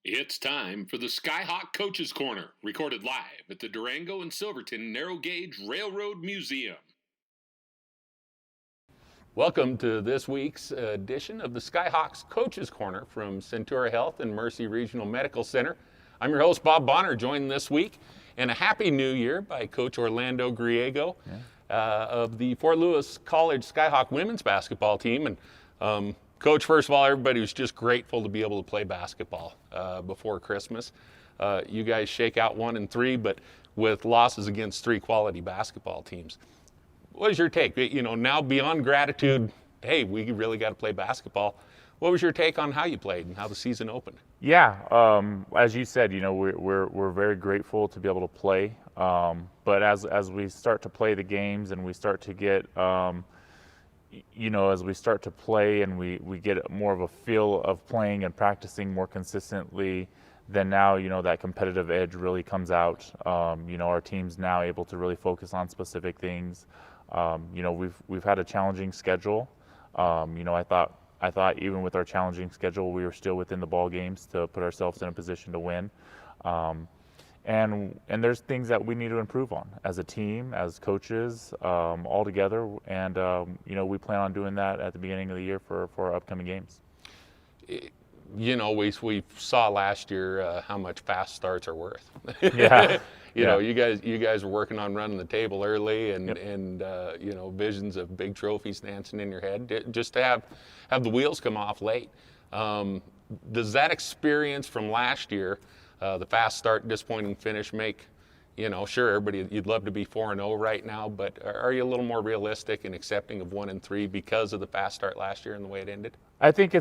It's time for the Skyhawks Coaches Corner, recorded live at the Durango and Silverton Narrow Gauge Railroad Museum. Welcome to this week's edition of the Skyhawks Coaches Corner from Centura Health and Mercy Regional Medical Center. I'm your host, Bob Bonner, joined this week, and a Happy New Year by Coach Orlando Griego of the Fort Lewis College Skyhawk women's basketball team. And Coach, first of all, everybody was just grateful to be able to play basketball before Christmas. You guys shake out 1-3, but with losses against 3 quality basketball teams. What was your take? You know, now beyond gratitude, hey, we really got to play basketball. What was your take on how you played and how the season opened? Yeah, as you said, you know, we're very grateful to be able to play. But as we start to play the games and we start to get as we start to play and we get more of a feel of playing and practicing more consistently, then now, you know, that competitive edge really comes out. Our team's now able to really focus on specific things. We've had a challenging schedule. I thought even with our challenging schedule, we were still within the ball games to put ourselves in a position to win. And there's things that we need to improve on as a team, as coaches, all together. And, we plan on doing that at the beginning of the year for our upcoming games. You know, we saw last year how much fast starts are worth. Yeah. You know, you guys are working on running the table early and, Yep. and visions of big trophies dancing in your head, just to have the wheels come off late. Does that experience from last year, the fast start, disappointing finish, make, sure, everybody, you'd love to be 4-0 right now, but are you a little more realistic and accepting of 1-3 because of the fast start last year and the way it ended? I think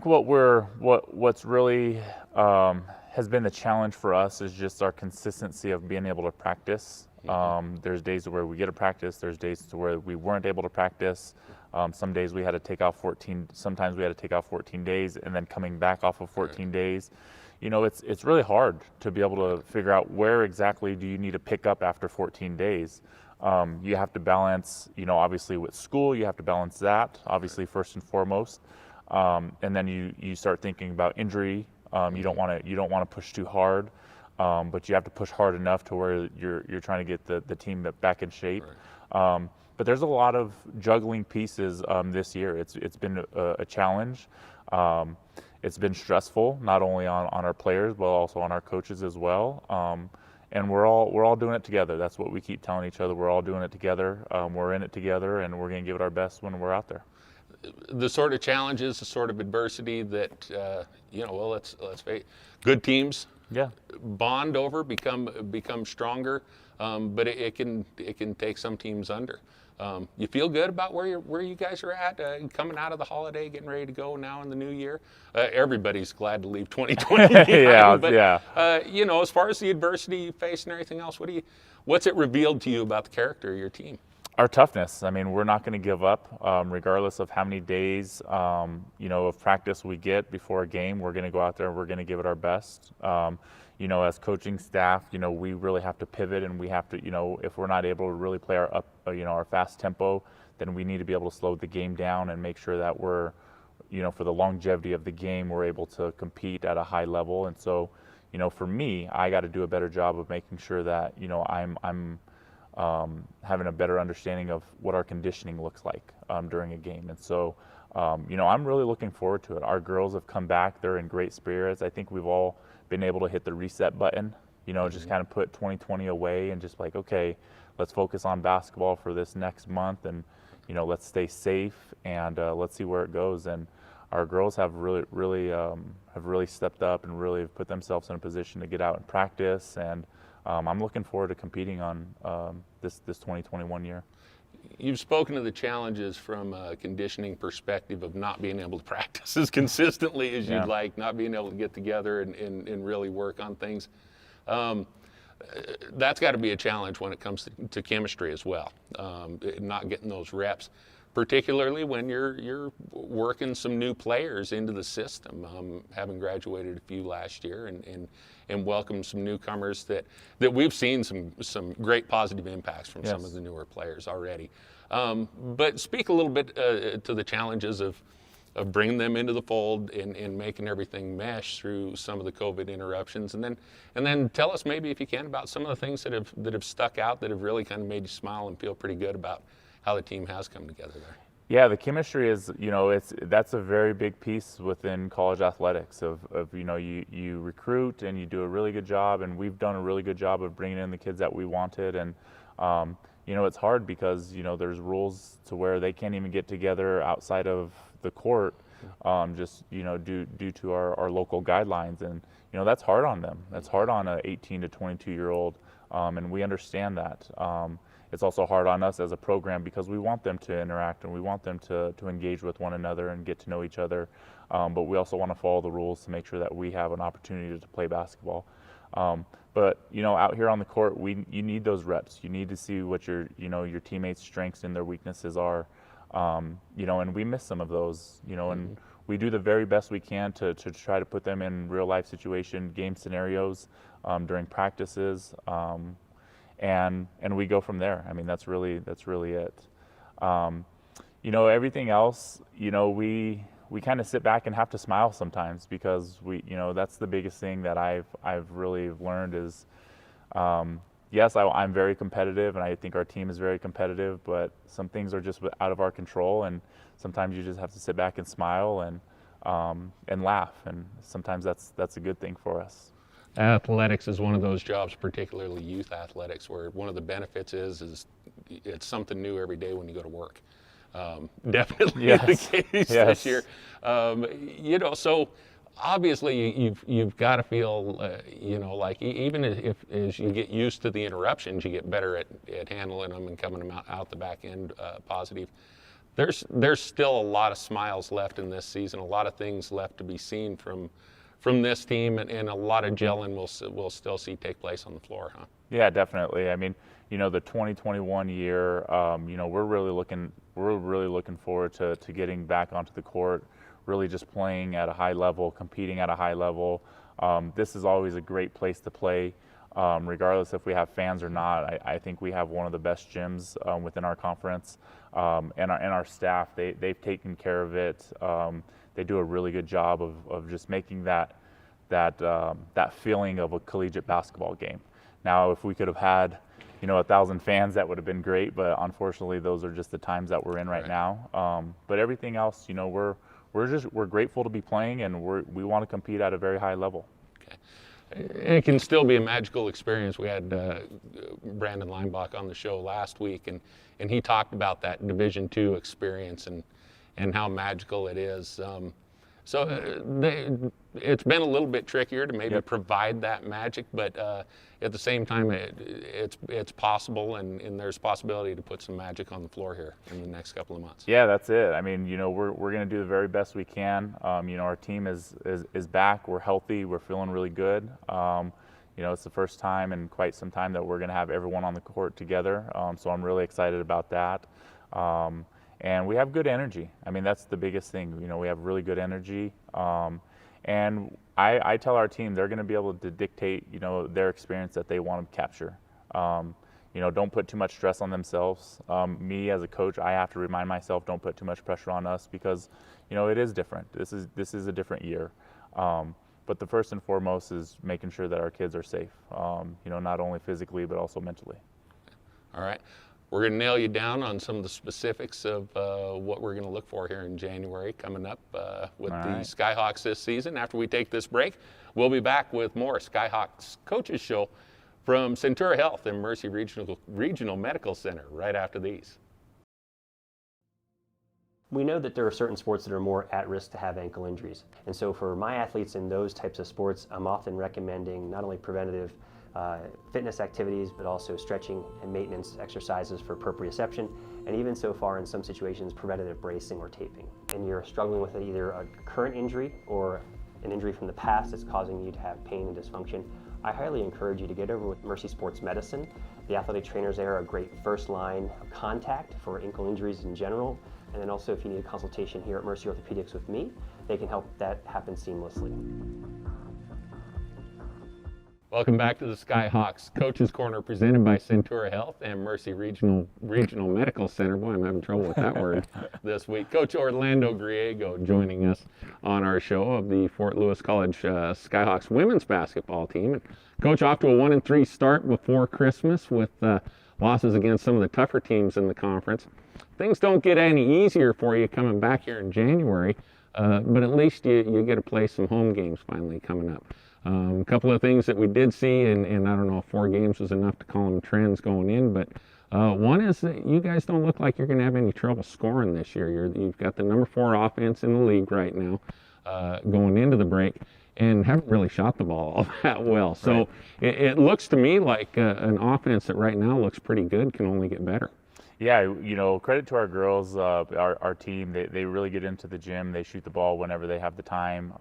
what's really has been the challenge for us is just our consistency of being able to practice. There's days where we get to practice. There's days where we weren't able to practice. Some days we had to take off 14. Sometimes we had to take off 14 days, and then coming back off of 14 days. You know, it's really hard to be able to figure out where exactly do you need to pick up after 14 days. You have to balance, obviously with school, you have to balance that, obviously first and foremost. And then you start thinking about injury. You don't want to push too hard, but you have to push hard enough to where you're trying to get the team back in shape. Right. But there's a lot of juggling pieces this year. It's been a challenge. It's been stressful, not only on our players but also on our coaches as well. And we're all doing it together. That's what we keep telling each other. We're all doing it together. We're in it together, and we're going to give it our best when we're out there. The sort of challenges, the sort of adversity that let's face it, good teams bond over, become stronger, but it can take some teams under. You feel good about where you guys are at, coming out of the holiday, getting ready to go now in the new year. Everybody's glad to leave 2020 behind, but as far as the adversity you face and everything else, what's it revealed to you about the character of your team? Our toughness. I mean, we're not going to give up, regardless of how many days, of practice we get before a game. We're going to go out there and we're going to give it our best. As coaching staff, we really have to pivot, and we have to, if we're not able to really play our fast tempo, then we need to be able to slow the game down and make sure that we're, for the longevity of the game, we're able to compete at a high level. And so, for me, I got to do a better job of making sure that, I'm having a better understanding of what our conditioning looks like during a game. And so, I'm really looking forward to it. Our girls have come back. They're in great spirits. I think we've all been able to hit the reset button, just kind of put 2020 away and just like, okay, let's focus on basketball for this next month, and, let's stay safe, and let's see where it goes. And our girls have really stepped up and really put themselves in a position to get out and practice. And I'm looking forward to competing on this 2021 year. You've spoken of the challenges from a conditioning perspective of not being able to practice as consistently as you'd like, not being able to get together and really work on things. That's got to be a challenge when it comes to chemistry as well, not getting those reps, particularly when you're working some new players into the system, having graduated a few last year and welcome some newcomers that we've seen some great positive impacts from some of the newer players already. But speak a little bit to the challenges of bringing them into the fold and making everything mesh through some of the COVID interruptions. And then tell us maybe, if you can, about some of the things that have stuck out, that have really kind of made you smile and feel pretty good about how the team has come together there. Yeah, the chemistry is, that's a very big piece within college athletics of you recruit and you do a really good job, and we've done a really good job of bringing in the kids that we wanted. And, it's hard because, there's rules to where they can't even get together outside of the court, just, due to our local guidelines. And, that's hard on them. That's hard on a 18 to 22-year-old, and we understand that. It's also hard on us as a program because we want them to interact and we want them to engage with one another and get to know each other. But we also want to follow the rules to make sure that we have an opportunity to play basketball. But out here on the court, you need those reps. You need to see what your teammates' strengths and their weaknesses are. And we miss some of those. And we do the very best we can to try to put them in real life situation, game scenarios during practices. And we go from there. I mean, that's really it. Everything else, we kind of sit back and have to smile sometimes because that's the biggest thing that I've really learned is, yes, I'm very competitive and I think our team is very competitive, but some things are just out of our control, and sometimes you just have to sit back and smile and laugh, and sometimes that's a good thing for us. Athletics is one of those jobs, particularly youth athletics, where one of the benefits is it's something new every day when you go to work. Definitely the case this year. So obviously you've got to feel, like even if as you get used to the interruptions, you get better at handling them and coming them out the back end positive. There's still a lot of smiles left in this season, a lot of things left to be seen from this team, and a lot of gelling we'll still see take place on the floor, huh? Yeah, definitely. I mean, the 2021 year, we're really looking forward to getting back onto the court, really just playing at a high level, competing at a high level. This is always a great place to play, regardless if we have fans or not. I think we have one of the best gyms within our conference, and our staff. They've taken care of it. They do a really good job of just making that feeling of a collegiate basketball game. Now, if we could have had, 1,000 fans, that would have been great. But unfortunately, those are just the times that we're in right now. But everything else, we're grateful to be playing, and we want to compete at a very high level. Okay. And it can still be a magical experience. We had Brandon Leinbach on the show last week, and he talked about that Division II experience and how magical it is. It's been a little bit trickier to maybe provide that magic, but at the same time, it's possible, and there's possibility to put some magic on the floor here in the next couple of months. Yeah, that's it. I mean, we're going to do the very best we can. Our team is back. We're healthy. We're feeling really good. It's the first time in quite some time that we're going to have everyone on the court together. So I'm really excited about that. And we have good energy. I mean, that's the biggest thing. We have really good energy. And I tell our team they're going to be able to dictate, their experience that they want to capture. Don't put too much stress on themselves. Me as a coach, I have to remind myself, don't put too much pressure on us because, it is different. This is a different year. But the first and foremost is making sure that our kids are safe, not only physically but also mentally. All right. We're going to nail you down on some of the specifics of what we're going to look for here in January coming up with the Skyhawks this season. After we take this break, we'll be back with more Skyhawks Coaches Show from Centura Health and Mercy Regional Medical Center right after these. We know that there are certain sports that are more at risk to have ankle injuries. And so for my athletes in those types of sports, I'm often recommending not only preventative fitness activities, but also stretching and maintenance exercises for proprioception, and even so far in some situations, preventative bracing or taping. And you're struggling with either a current injury or an injury from the past that's causing you to have pain and dysfunction, I highly encourage you to get over with Mercy Sports Medicine. The athletic trainers there are a great first line contact for ankle injuries in general. And then also if you need a consultation here at Mercy Orthopedics with me, they can help that happen seamlessly. Welcome back to the Skyhawks Coaches Corner, presented by Centura Health and Mercy Regional Medical Center. Boy, I'm having trouble with that word this week. Coach Orlando Griego joining us on our show of the Fort Lewis College Skyhawks women's basketball team. And Coach, off to a 1-3 start before Christmas with losses against some of the tougher teams in the conference. Things don't get any easier for you coming back here in January, but at least you get to play some home games finally coming up. A couple of things that we did see, and I don't know if 4 games was enough to call them trends going in, but one is that you guys don't look like you're going to have any trouble scoring this year. You've got the number 4 offense in the league right now going into the break, and haven't really shot the ball all that well. So right. it looks to me like an offense that right now looks pretty good, can only get better. Yeah, credit to our girls, our team. They really get into the gym. They shoot the ball whenever they have the time.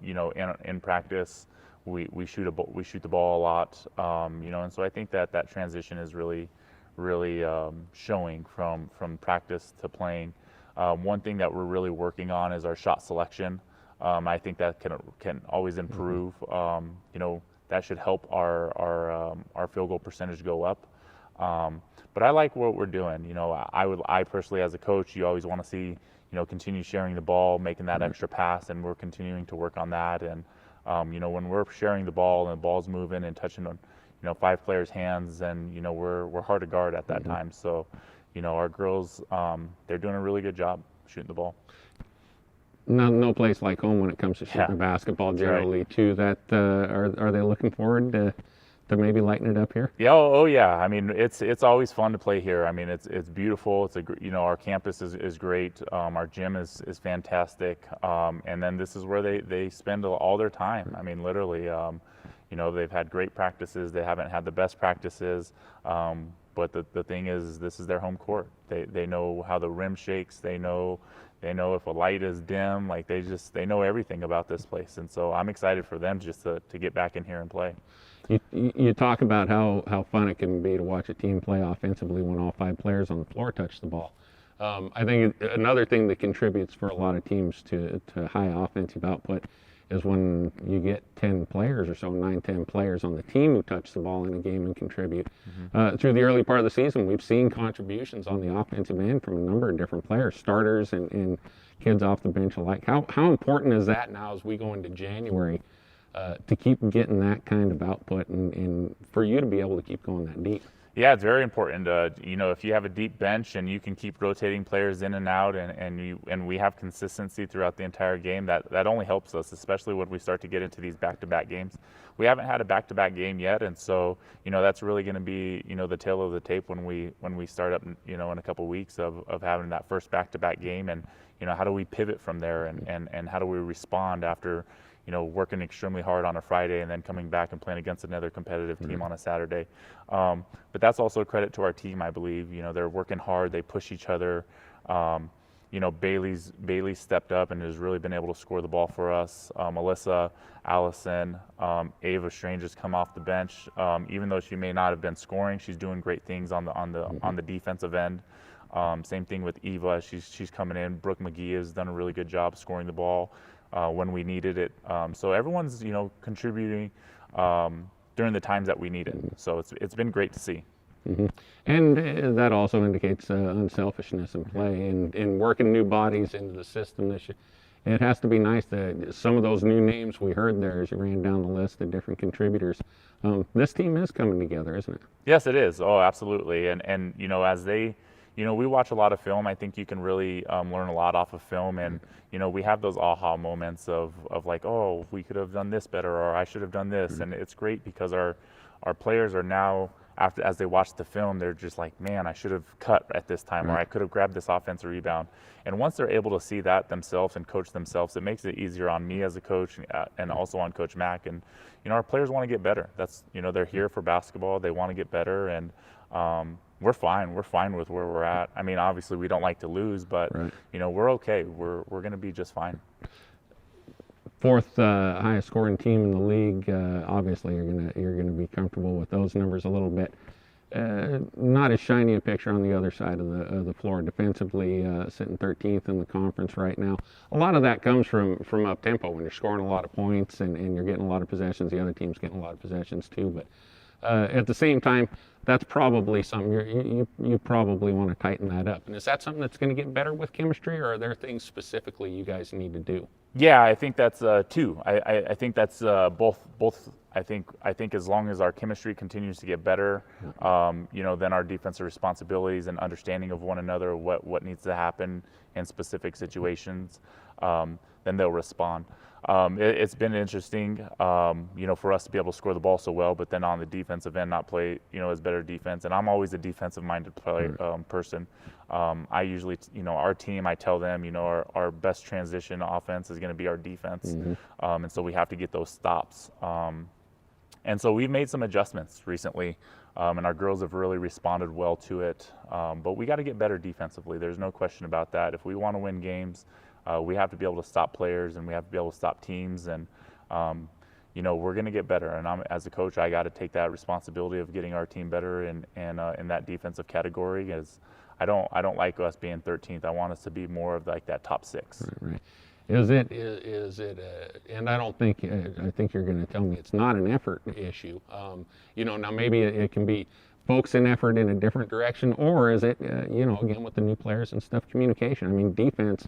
In practice, we shoot the ball a lot. And so I think that transition is really showing from practice to playing. One thing that we're really working on is our shot selection. I think that can always improve. That should help our field goal percentage go up. But I like what we're doing. I personally, as a coach, you always want to see, continue sharing the ball, making that extra pass, and we're continuing to work on that. And, when we're sharing the ball and the ball's moving and touching on, 5 players' hands, and, we're hard to guard at that time. So, our girls, they're doing a really good job shooting the ball. No place like home when it comes to shooting basketball generally, right. too. That are they looking forward to maybe lighten it up here? Yeah, oh yeah. I mean, it's always fun to play here. I mean, it's beautiful. Our campus is great. Our gym is fantastic. And then this is where they spend all their time. I mean, literally. They've had great practices. They haven't had the best practices. But the thing is, this is their home court. They know how the rim shakes. They know if a light is dim. Like they know everything about this place. And so I'm excited for them just to get back in here and play. You talk about how fun it can be to watch a team play offensively when all 5 players on the floor touch the ball. I think another thing that contributes for a lot of teams to high offensive output is when you get 10 players or so, 9-10 players on the team who touch the ball in a game and contribute. Through the early part of the season, we've seen contributions on the offensive end from a number of different players, starters and kids off the bench alike. How important is that now as we go into January? To keep getting that kind of output and for you to be able to keep going that deep. Yeah, it's very important. If you have a deep bench and you can keep rotating players in and out, and we have consistency throughout the entire game, that only helps us, especially when we start to get into these back-to-back games. We haven't had a back-to-back game yet, and so that's really going to be the tail of the tape when we start up in a couple weeks of having that first back-to-back game, and how do we pivot from there, and how do we respond after working extremely hard on a Friday and then coming back and playing against another competitive team on a Saturday. But that's also a credit to our team, I believe. They're working hard. They push each other. Bailey's stepped up and has really been able to score the ball for us. Melissa, Allison, Ava Strange has come off the bench. Even though she may not have been scoring, she's doing great things on the defensive end. Same thing with Eva. She's coming in. Brooke McGee has done a really good job scoring the ball when we needed it. So everyone's contributing during the times that we need it. So it's been great to see. And that also indicates unselfishness in play and working new bodies into the system this year. It has to be nice that some of those new names we heard there as you ran down the list of different contributors. This team is coming together, isn't it? Yes, it is. Oh, absolutely. And as they, we watch a lot of film. I think you can really learn a lot off of film. And, we have those aha moments of like, oh, we could have done this better, or I should have done this. And it's great because our players are now, as they watch the film, they're just like, man, I should have cut at this time, or I could have grabbed this offensive rebound. And once they're able to see that themselves and coach themselves, it makes it easier on me as a coach and also on Coach Mack. And, our players want to get better. That's, they're here for basketball. They want to get better. And we're fine. We're fine with where we're at. I mean, obviously we don't like to lose, but, we're okay. We're going to be just fine. 4th highest scoring team in the league. Obviously, you're gonna be comfortable with those numbers a little bit. not as shiny a picture on the other side of the floor. Defensively, sitting 13th in the conference right now. A lot of that comes from up tempo when you're scoring a lot of points and you're getting a lot of possessions. The other team's getting a lot of possessions too. But at the same time, that's probably something you probably want to tighten that up. And is that something that's going to get better with chemistry, or are there things specifically you guys need to do? Yeah, I think that's two. I think that's both. I think as long as our chemistry continues to get better, then our defensive responsibilities and understanding of one another, what needs to happen in specific situations, then they'll respond. It's been interesting, for us to be able to score the ball so well, but then on the defensive end, not play, as better defense. And I'm always a defensive-minded person. I usually, our team, I tell them, our best transition offense is going to be our defense. And so we have to get those stops. And so we've made some adjustments recently, and our girls have really responded well to it. But we got to get better defensively. There's no question about that. If we want to win games, we have to be able to stop players, and we have to be able to stop teams. And, we're going to get better. And as a coach, I got to take that responsibility of getting our team better in that defensive category. As I don't like us being 13th. I want us to be more of like that top 6. Right. Is it? And I think you're going to tell me it's not an effort issue. Now maybe it can be focusing effort in a different direction, or is it, again with the new players and stuff, communication? I mean, defense.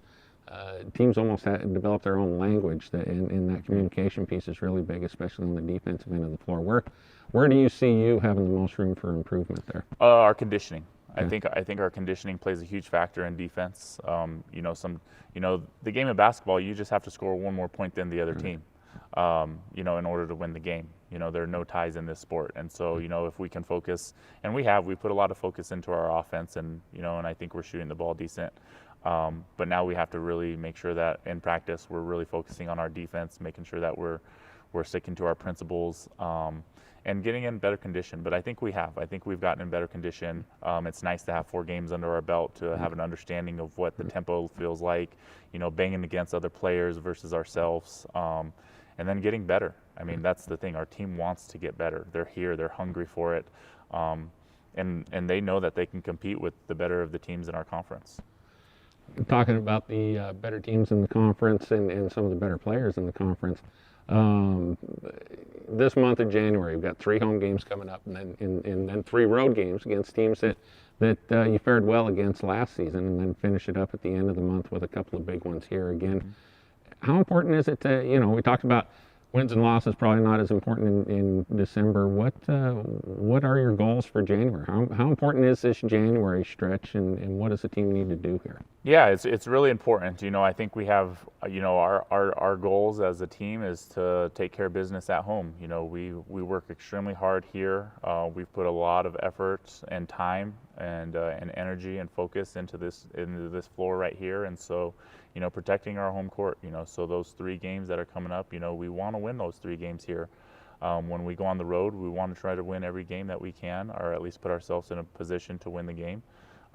Teams almost develop their own language, and that communication piece is really big, especially on the defensive end of the floor. Where do you see you having the most room for improvement there? Our conditioning. Okay. I think our conditioning plays a huge factor in defense. The game of basketball, you just have to score one more point than the other team, in order to win the game. There are no ties in this sport, and so if we can focus, and we put a lot of focus into our offense, and and I think we're shooting the ball decent. But now we have to really make sure that in practice we're really focusing on our defense, making sure that we're sticking to our principles, and getting in better condition. But I think we've gotten in better condition. It's nice to have 4 games under our belt to have an understanding of what the tempo feels like, banging against other players versus ourselves, and then getting better. I mean, that's the thing. Our team wants to get better. They're here. They're hungry for it. And they know that they can compete with the better of the teams in our conference. Talking about the better teams in the conference and some of the better players in the conference, this month of January, we've got 3 home games coming up, and then 3 road games against teams that you fared well against last season, and then finish it up at the end of the month with a couple of big ones here again. How important is it to, we talked about wins and losses probably not as important in December. What are your goals for January? How important is this January stretch, and what does the team need to do here? Yeah, it's really important. I think we have, our goals as a team is to take care of business at home. We work extremely hard here. We've put a lot of effort and time and energy and focus into this floor right here, and so protecting our home court. So those 3 games that are coming up, we want to win those 3 games here. When we go on the road, we want to try to win every game that we can, or at least put ourselves in a position to win the game.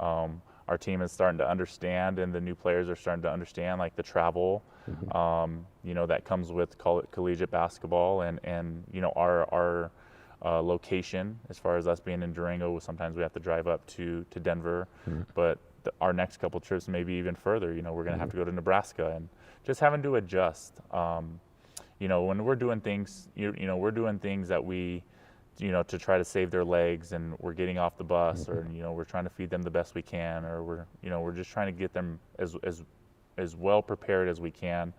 Our team is starting to understand, and the new players are starting to understand, like the travel, that comes with collegiate basketball, and our location, as far as us being in Durango. Sometimes we have to drive up to Denver, but our next couple trips maybe even further. We're going to have to go to Nebraska, and just having to adjust. When we're doing things, we're doing things that we, to try to save their legs, and we're getting off the bus, or we're trying to feed them the best we can, or we're just trying to get them as well prepared as we can.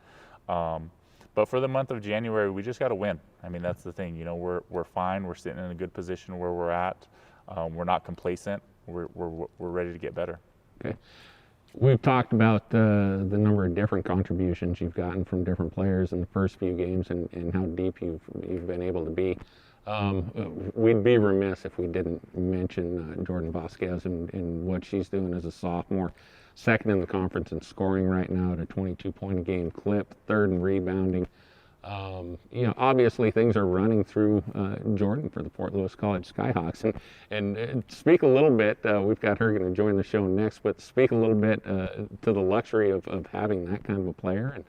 But for the month of January, we just got to win. I mean, that's the thing. We're fine. We're sitting in a good position where we're at. We're not complacent. We're ready to get better. Okay. We've talked about the number of different contributions you've gotten from different players in the first few games, and how deep you've been able to be. We'd be remiss if we didn't mention Jordan Vasquez and what she's doing as a sophomore. 2nd in the conference in scoring right now at a 22-point-a-game clip, 3rd in rebounding. Obviously things are running through Jordan for the Fort Lewis College Skyhawks, and speak a little bit. We've got her going to join the show next, but speak a little bit to the luxury of having that kind of a player,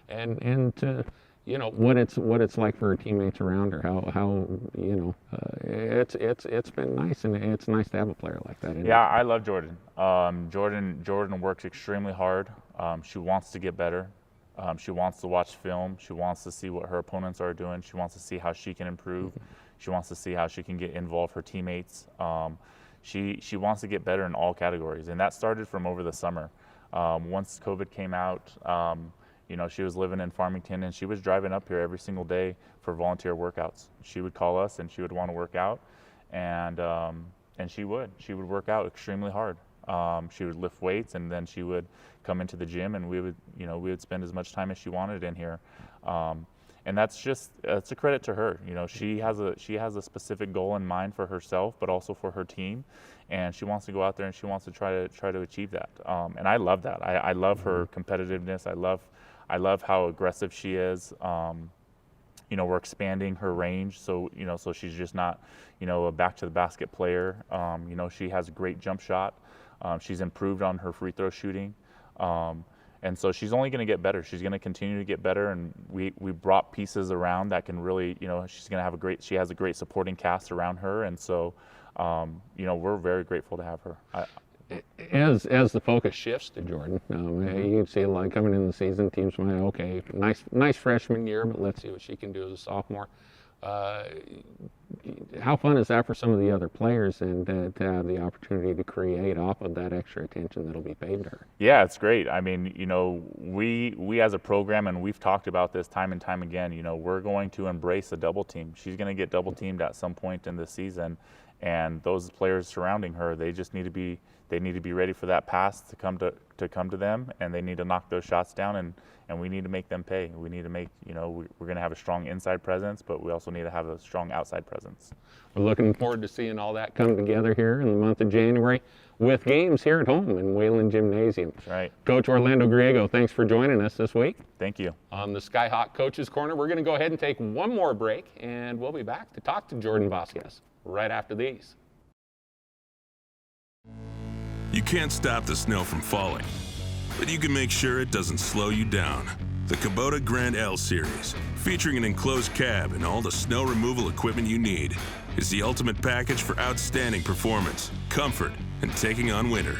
and to you know, what it's like for her teammates around her. How you know, it's been nice, and it's nice to have a player like that. Yeah, I love Jordan. Jordan works extremely hard. She wants to get better. She wants to watch film. She wants to see what her opponents are doing. She wants to see how she can improve. She wants to see how she can involve her teammates. She wants to get better in all categories, and that started from over the summer. Once COVID came out, you know, she was living in Farmington, and she was driving up here every single day for volunteer workouts. She would call us, and she would want to work out, and she would work out extremely hard. She would lift weights, and then she would come into the gym, and we would spend as much time as she wanted in here. And that's a credit to her. You know, she has a specific goal in mind for herself, but also for her team, and she wants to go out there and she wants to try to achieve that. And I love that. I love her competitiveness. I love how aggressive she is. You know, we're expanding her range, so she's just not, you know, a back to the basket player. You know, she has a great jump shot. She's improved on her free throw shooting. And so she's only going to get better. She's going to continue to get better, and we brought pieces around that can really, you know, she has a great supporting cast around her, and so, you know, we're very grateful to have her. As the focus shifts to Jordan, you can see, like, coming in the season, teams might, okay, nice freshman year, but let's see what she can do as a sophomore. How fun is that for some of the other players, and to have the opportunity to create off of that extra attention that'll be paid to her? Yeah, it's great. I mean, you know, we as a program, and we've talked about this time and time again, you know, we're going to embrace a double team. She's going to get double teamed at some point in the season, and those players surrounding her, they need to be ready for that pass to come to them, and they need to knock those shots down, and we need to make them pay. We need to make, you know, we're going to have a strong inside presence, but we also need to have a strong outside presence. We're looking forward to seeing all that come together here in the month of January with games here at home in Wayland Gymnasium. That's right. Coach Orlando Griego, thanks for joining us this week. Thank you. On the Skyhawks Coaches Corner, we're going to go ahead and take one more break, and we'll be back to talk to Jordan Vasquez right after these. You can't stop the snow from falling, but you can make sure it doesn't slow you down. The Kubota Grand L Series, featuring an enclosed cab and all the snow removal equipment you need, is the ultimate package for outstanding performance, comfort, and taking on winter.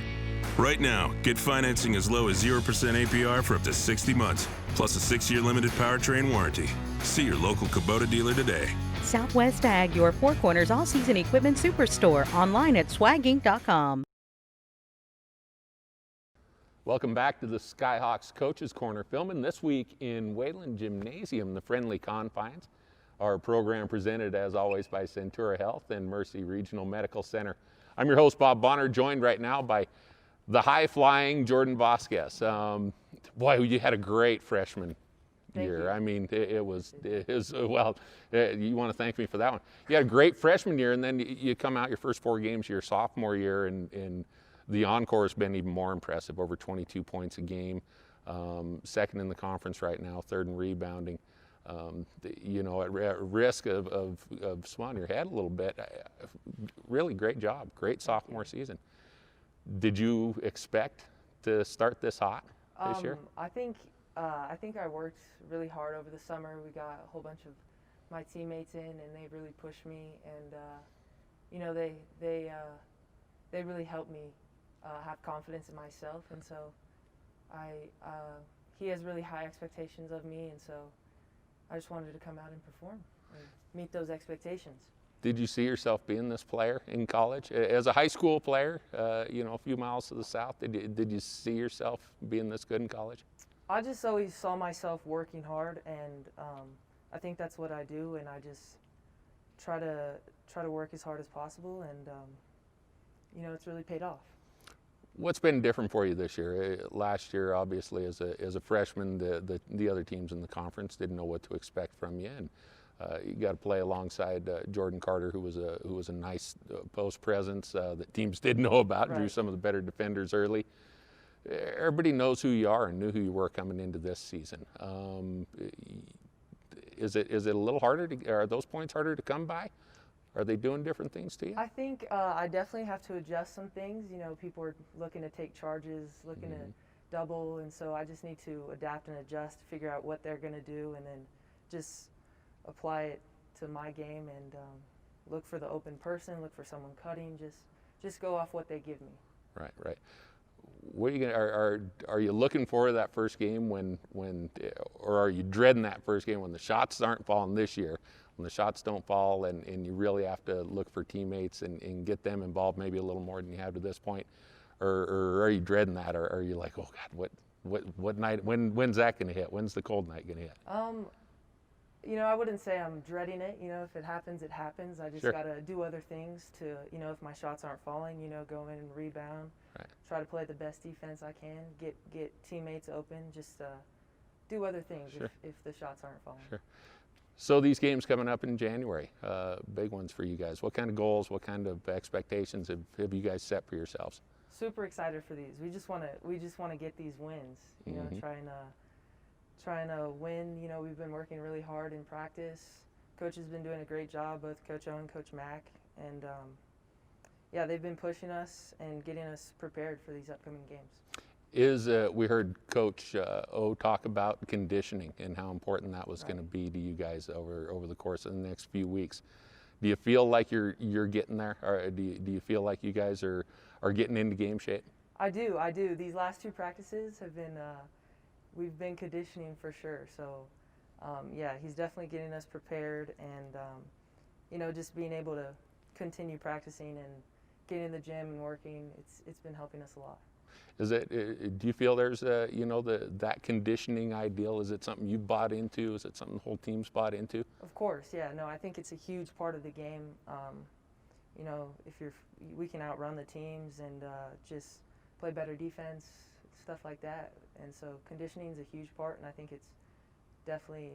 Right now, get financing as low as 0% APR for up to 60 months, plus a 6-year limited powertrain warranty. See your local Kubota dealer today. Southwest Ag, your Four Corners all-season equipment superstore, online at swaginc.com. Welcome back to the Skyhawks Coaches Corner, filming this week in Wayland Gymnasium, the friendly confines. Our program presented, as always, by Centura Health and Mercy Regional Medical Center. I'm your host, Bob Bonner, joined right now by the high-flying Jordan Vasquez. Boy, you had a great freshman year. I mean, it was well, you want to thank me for that one. You had a great freshman year, and then you come out your first 4 games your sophomore year, and the encore has been even more impressive, over 22 points a game, second in the conference right now, third in rebounding. You know, at risk of swelling your head a little bit, really great job, great sophomore season. Did you expect to start this hot this year? I think I worked really hard over the summer. We got a whole bunch of my teammates in, and they really pushed me, and you know, they really helped me have confidence in myself, and so he has really high expectations of me, and so I just wanted to come out and perform and meet those expectations. Did you see yourself being this player in college? As a high school player, you know, a few miles to the south, did you see yourself being this good in college? I just always saw myself working hard, and I think that's what I do, and I just try to work as hard as possible, and you know, it's really paid off. What's been different for you this year? Last year, obviously, as a freshman, the other teams in the conference didn't know what to expect from you, and you got to play alongside Jordan Carter, who was a nice post presence that teams did know about. Right. Drew some of the better defenders early. Everybody knows who you are and knew who you were coming into this season. Is it a little harder are those points harder to come by? Are they doing different things to you? I think I definitely have to adjust some things. You know, people are looking to take charges, looking to double, and so I just need to adapt and adjust, figure out what they're going to do, and then just apply it to my game and look for the open person, look for someone cutting, just go off what they give me. Right, right. What are you gonna, are you looking forward to that first game when or are you dreading that first game when the shots aren't falling this year, when the shots don't fall and you really have to look for teammates and get them involved maybe a little more than you have to this point, or are you dreading that, or are you like, oh God, what night, when's that gonna hit? When's the cold night gonna hit? You know, I wouldn't say I'm dreading it. You know, if it happens, it happens. I just Sure. gotta do other things to, you know, if my shots aren't falling, you know, go in and rebound. Right. Try to play the best defense I can. Get teammates open. Just do other things Sure. if the shots aren't falling. Sure. So these games coming up in January, big ones for you guys. What kind of goals, what kind of expectations have you guys set for yourselves? Super excited for these. We just wanna get these wins. You know, trying to win. You know, we've been working really hard in practice. Coach has been doing a great job, both Coach O and Coach Mack, and yeah, they've been pushing us and getting us prepared for these upcoming games. We heard Coach O talk about conditioning and how important that was going to be to you guys over the course of the next few weeks. Do you feel like you're getting there, or do you feel like you guys are getting into game shape? I do. These last two practices have been, we've been conditioning for sure. So, yeah, he's definitely getting us prepared, and you know, just being able to continue practicing and getting in the gym and working. It's been helping us a lot. Do you feel there's you know, that conditioning ideal? Is it something you bought into? Is it something the whole team's bought into? Of course, yeah. No, I think it's a huge part of the game. You know, we can outrun the teams and just play better defense, stuff like that. And so conditioning is a huge part, and I think it's definitely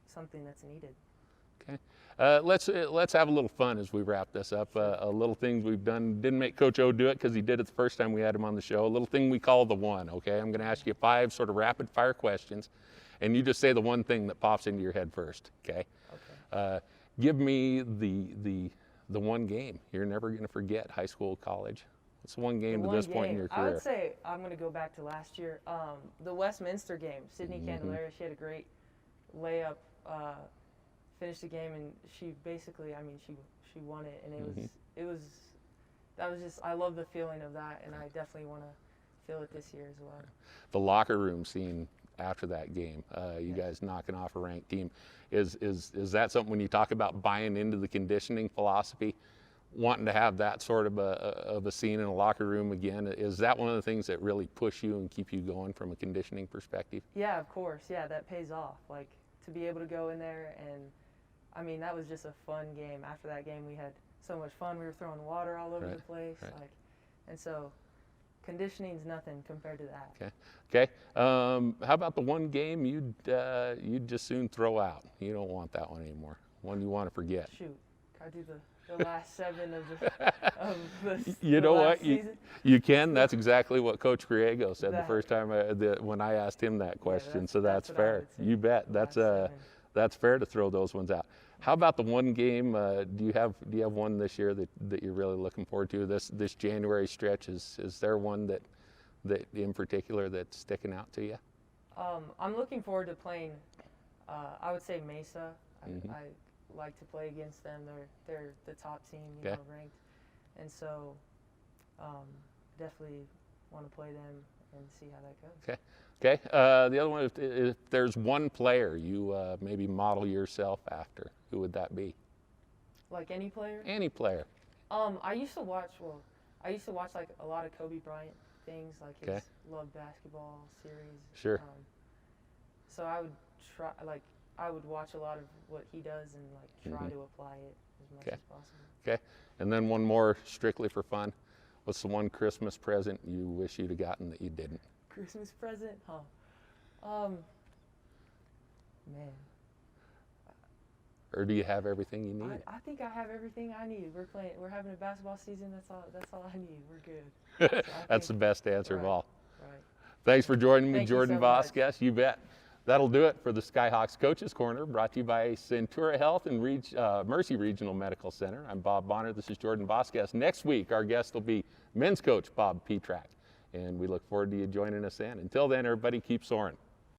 something that's needed. Okay, let's have a little fun as we wrap this up. A little thing we've done, didn't make Coach O do it because he did it the first time we had him on the show. A little thing we call the one. Okay, I'm going to ask you 5 sort of rapid fire questions, and you just say the one thing that pops into your head first. Okay. Okay. Give me the one game you're never going to forget, high school, college. What's the one game to this point in your career? I would say I'm going to go back to last year. The Westminster game. Sydney Candelaria, she had a great layup. Finished the game, and she basically, I mean, she won it, and that was just, I love the feeling of that, and I definitely want to feel it this year as well. The locker room scene after that game, you guys knocking off a ranked team, is that something when you talk about buying into the conditioning philosophy, wanting to have that sort of a scene in a locker room again? Is that one of the things that really push you and keep you going from a conditioning perspective? Yeah, of course. Yeah, that pays off. Like, to be able to go in there and, I mean, that was just a fun game. After that game, we had so much fun. We were throwing water all over the place, like, and so conditioning's nothing compared to that. Okay. Okay. How about the one game you'd just soon throw out? You don't want that one anymore. One you want to forget. Shoot, I do the last 7 of the You know what? season. You can. That's exactly what Coach Griego said the first time when I asked him that question. Yeah, so that's fair. You bet. That's fair to throw those ones out. How about the one game? Do you have one this year that you're really looking forward to? This January stretch, is there one that in particular that's sticking out to you? I'm looking forward to playing. I would say Mesa. I like to play against them. They're the top team, you know, ranked, and so definitely want to play them and see how that goes. Okay. Okay. The other one, if there's one player you maybe model yourself after, who would that be? Like any player? Any player. I used to watch like a lot of Kobe Bryant things, like his Love Basketball series. Sure. So I would watch a lot of what he does and like try to apply it as much as possible. Okay. And then one more strictly for fun. What's the one Christmas present you wish you'd have gotten that you didn't? Christmas present? Man. Or do you have everything you need? I think I have everything I need. We're having a basketball season. That's all I need. We're good. That's the best answer of all. Right. Thanks for joining me, Thank you Jordan so much. Vasquez. You bet. That'll do it for the Skyhawks Coaches Corner, brought to you by Centura Health and Mercy Regional Medical Center. I'm Bob Bonner. This is Jordan Vasquez. Next week, our guest will be men's coach Bob Petrak, and we look forward to you joining us then. Until then, everybody, keep soaring.